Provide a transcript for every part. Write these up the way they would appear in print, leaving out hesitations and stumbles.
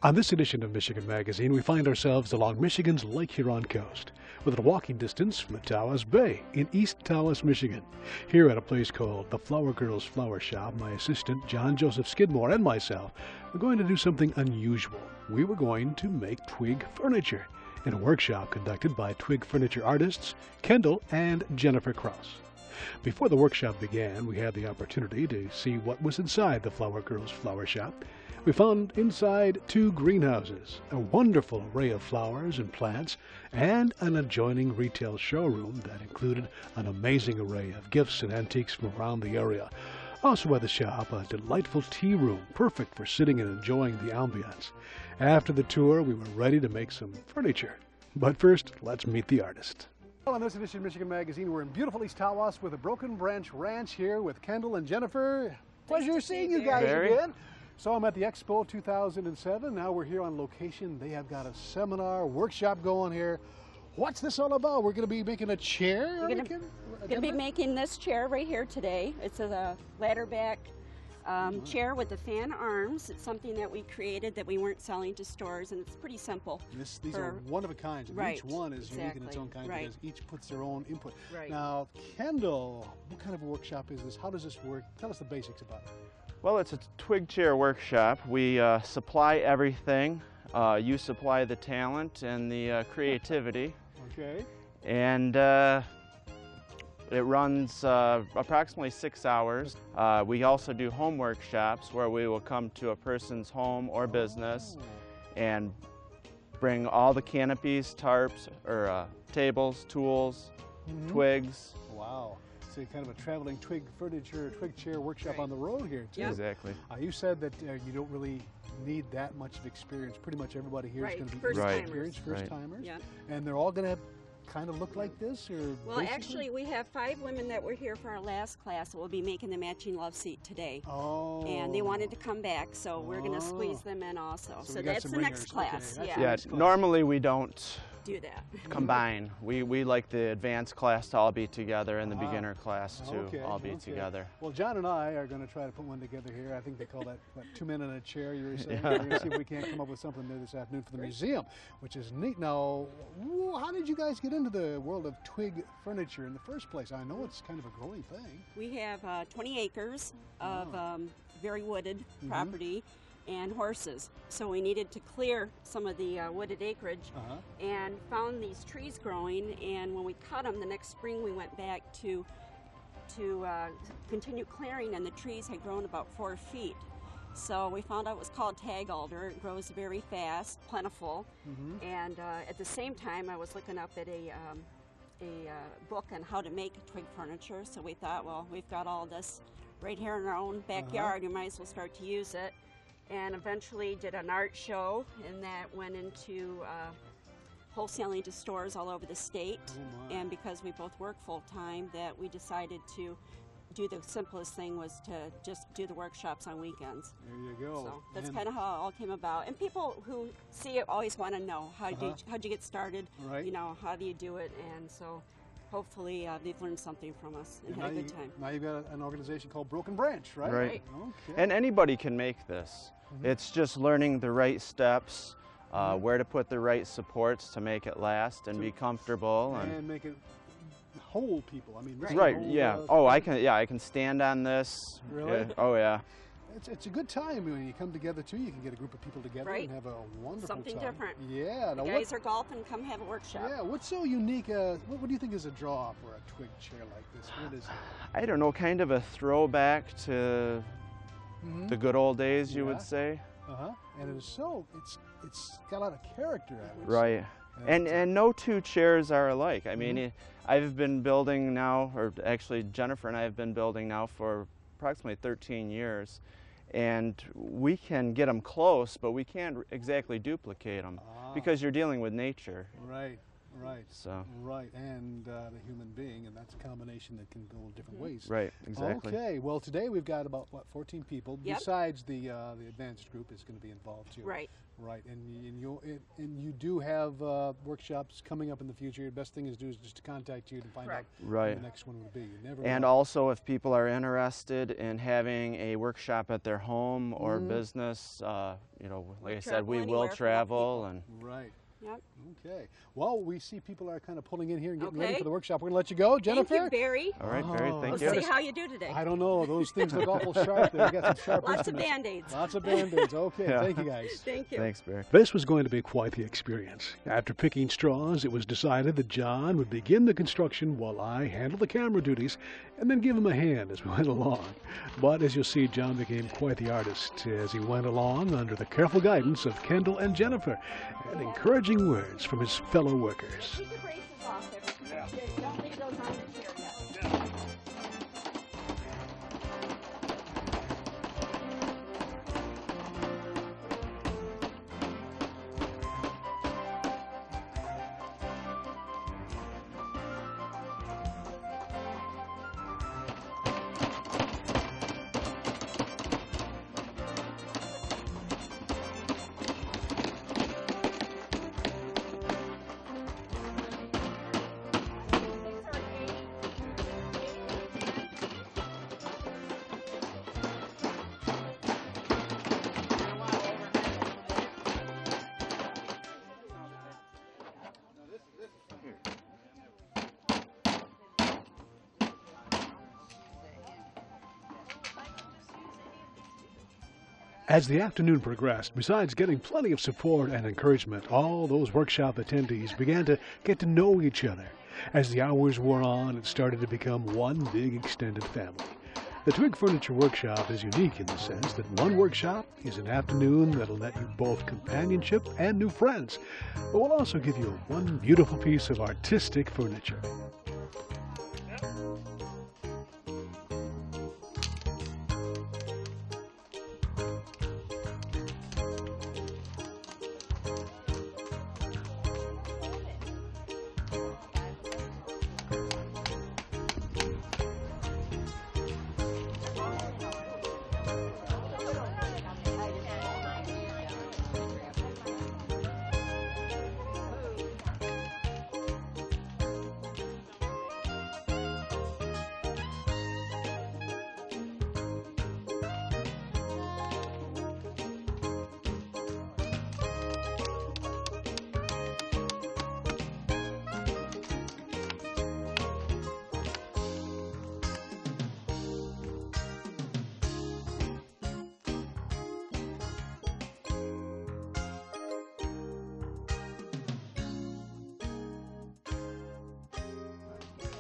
On this edition of Michigan Magazine, we find ourselves along Michigan's Lake Huron coast, within a walking distance from the Tawas Bay in East Tawas, Michigan. Here at a place called the Flower Girls Flower Shop, my assistant, John Joseph Skidmoe, and myself were going to do something unusual. We were going to make twig furniture in a workshop conducted by twig furniture artists Kendall and Jennifer Krause. Before the workshop began, we had the opportunity to see what was inside the Flower Girls Flower Shop. We found inside two greenhouses, a wonderful array of flowers and plants, and an adjoining retail showroom that included an amazing array of gifts and antiques from around the area. Also at the shop, a delightful tea room, perfect for sitting and enjoying the ambiance. After the tour, we were ready to make some furniture. But first, let's meet the artist. Well, on this edition of Michigan Magazine, we're in beautiful East Tawas with a Broken Branch Ranch here with Kendall and Jennifer. Pleasure seeing you guys again. So I'm at the Expo 2007. Now we're here on location. They have got a seminar, workshop going here. What's this all about? We're going to be making a chair? We're going to be making this chair right here today. It's a ladder back chair with the fan arms. It's something that we created that we weren't selling to stores, and it's pretty simple. These are one of a kind. Right, each one is unique in its own kind because each puts their own input. Right. Now, Kendall, what kind of a workshop is this? How does this work? Tell us the basics about it. Well, it's a twig chair workshop. We supply everything. You supply the talent and the creativity. Okay. And it runs approximately 6 hours. We also do home workshops where we will come to a person's home or business and bring all the canopies, tarps, or tables, tools, twigs. Wow. So kind of a traveling twig furniture, twig chair workshop on the road here too. Yep. Exactly. You said that you don't really need that much of experience. Pretty much everybody here is going to be first-timers. First-timers. Yeah. And they're all going to kind of look like this? Or well, actually, we have 5 women that were here for our last class that will be making the matching love seat today. Oh. And they wanted to come back, so we're going to squeeze them in also. So that's the next class. Okay, yeah. Normally we don't do that. Combine. We like the advanced class to all be together and the beginner class to all be together. Well, John and I are going to try to put one together here. I think they call that, what, 2 men in a chair, you were saying? We're going to see if we can't come up with something there this afternoon for the museum, which is neat. Now, how did you guys get into the world of twig furniture in the first place? I know it's kind of a growing thing. We have 20 acres of very wooded property and horses, so we needed to clear some of the wooded acreage and found these trees growing, and when we cut them the next spring we went back to continue clearing, and the trees had grown about 4 feet. So we found out it was called tag alder. It grows very fast, plentiful, and at the same time I was looking up at a book on how to make twig furniture, so we thought, well, we've got all this right here in our own backyard, we might as well start to use it. And eventually did an art show, and that went into wholesaling to stores all over the state. And because we both work full-time, that we decided to do the simplest thing was to just do the workshops on weekends. There you go. So that's kind of how it all came about. And people who see it always want to know, how'd you get started? Right. You know, how do you do it? And so hopefully they've learned something from us and had a good time. Now you've got an organization called Broken Branch, right? Right. Okay. And anybody can make this. It's just learning the right steps, where to put the right supports to make it last and be comfortable. And make it hold people. I mean, I can stand on this. Really? Oh yeah. It's a good time when you come together too. You can get a group of people together and have a wonderful Something time. different. Yeah. The guys are golfing, come have a workshop. Yeah. What's so unique? What do you think is a draw for a twig chair like this? What is it? I don't know. Kind of a throwback to the good old days, you would say. And it's got a lot of character. Right. And no two chairs are alike. I mean, I've been building now, or actually Jennifer and I have been building now for approximately 13 years. And we can get them close, but we can't exactly duplicate them because you're dealing with nature. Right. Right. So. Right, and the human being, and that's a combination that can go different ways. Right, exactly. Okay, well today we've got about, what, 14 people, Yep. besides the advanced group is going to be involved too. Right. Right, and you do have workshops coming up in the future. The best thing is just to contact you to find out Right. when the next one would be. You never And know. also, if people are interested in having a workshop at their home or business, you know, like I said, we will travel. And Right. Yep. Okay. Well, we see people are kind of pulling in here and getting ready Okay. for the workshop. We're going to let you go, Jennifer. Thank you, Barry. all right, Barry, Oh. thank We'll you. see how you do today. I don't know. Those things look awful sharp there. You got some sharp Lots of instruments. Band-Aids. Lots of Band-Aids. Okay. Yeah. Thank you, guys. Thank you. Thanks, Barry. This was going to be quite the experience. After picking straws, it was decided that John would begin the construction while I handled the camera duties and then give him a hand as we went along. But as you'll see, John became quite the artist as he went along under the careful guidance of Kendall and Jennifer and encouraging words from his fellow workers. Keep your braces off there. Don't leave those on the chair yet. As the afternoon progressed, besides getting plenty of support and encouragement, all those workshop attendees began to get to know each other. As the hours wore on, it started to become one big extended family. The Twig Furniture Workshop is unique in the sense that one workshop is an afternoon that'll net you both companionship and new friends, but will also give you one beautiful piece of artistic furniture.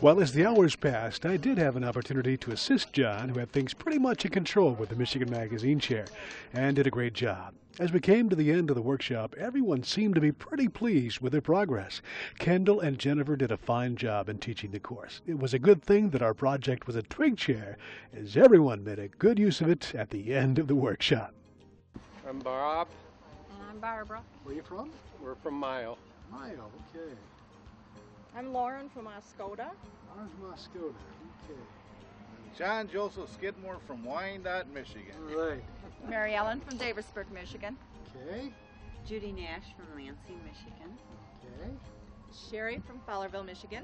Well, as the hours passed, I did have an opportunity to assist John, who had things pretty much in control with the Michigan Magazine chair, and did a great job. As we came to the end of the workshop, everyone seemed to be pretty pleased with their progress. Kendall and Jennifer did a fine job in teaching the course. It was a good thing that our project was a twig chair, as everyone made a good use of it at the end of the workshop. I'm Bob. And I'm Barbara. Where are you from? We're from Mile. Mile, okay. I'm Lauren from Oscoda. Ours Moscoda, okay. John Joseph Skidmoe from Wyandotte, Michigan. Right. Mary Ellen from Davisburg, Michigan. Okay, Judy Nash from Lansing, Michigan. okay. Sherry from Fowlerville, Michigan.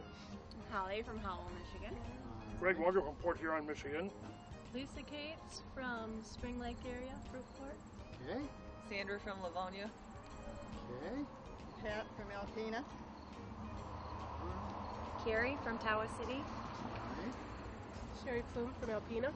Holly from Howell, Michigan. Greg Wonder from Port Huron, Michigan. Lisa Cates from Spring Lake area, Fruitport. Okay, Sandra from Livonia. okay. Pat from Alpena. Carrie from Tawas City. Sherry Plume from Alpena.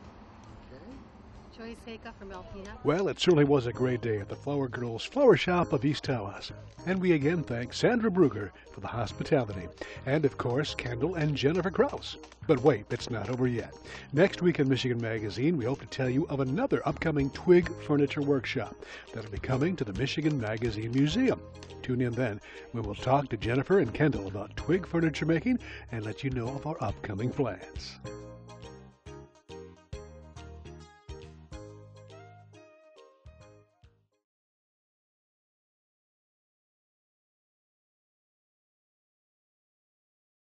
Joyce Haka from Alpena. Well, it certainly was a great day at the Flower Girls Flower Shop of East Tawas. And we again thank Sandra Brugger for the hospitality. And, of course, Kendall and Jennifer Krause. But wait, it's not over yet. Next week in Michigan Magazine, we hope to tell you of another upcoming Twig Furniture Workshop that'll be coming to the Michigan Magazine Museum. Tune in then when we'll talk to Jennifer and Kendall about twig furniture making and let you know of our upcoming plans.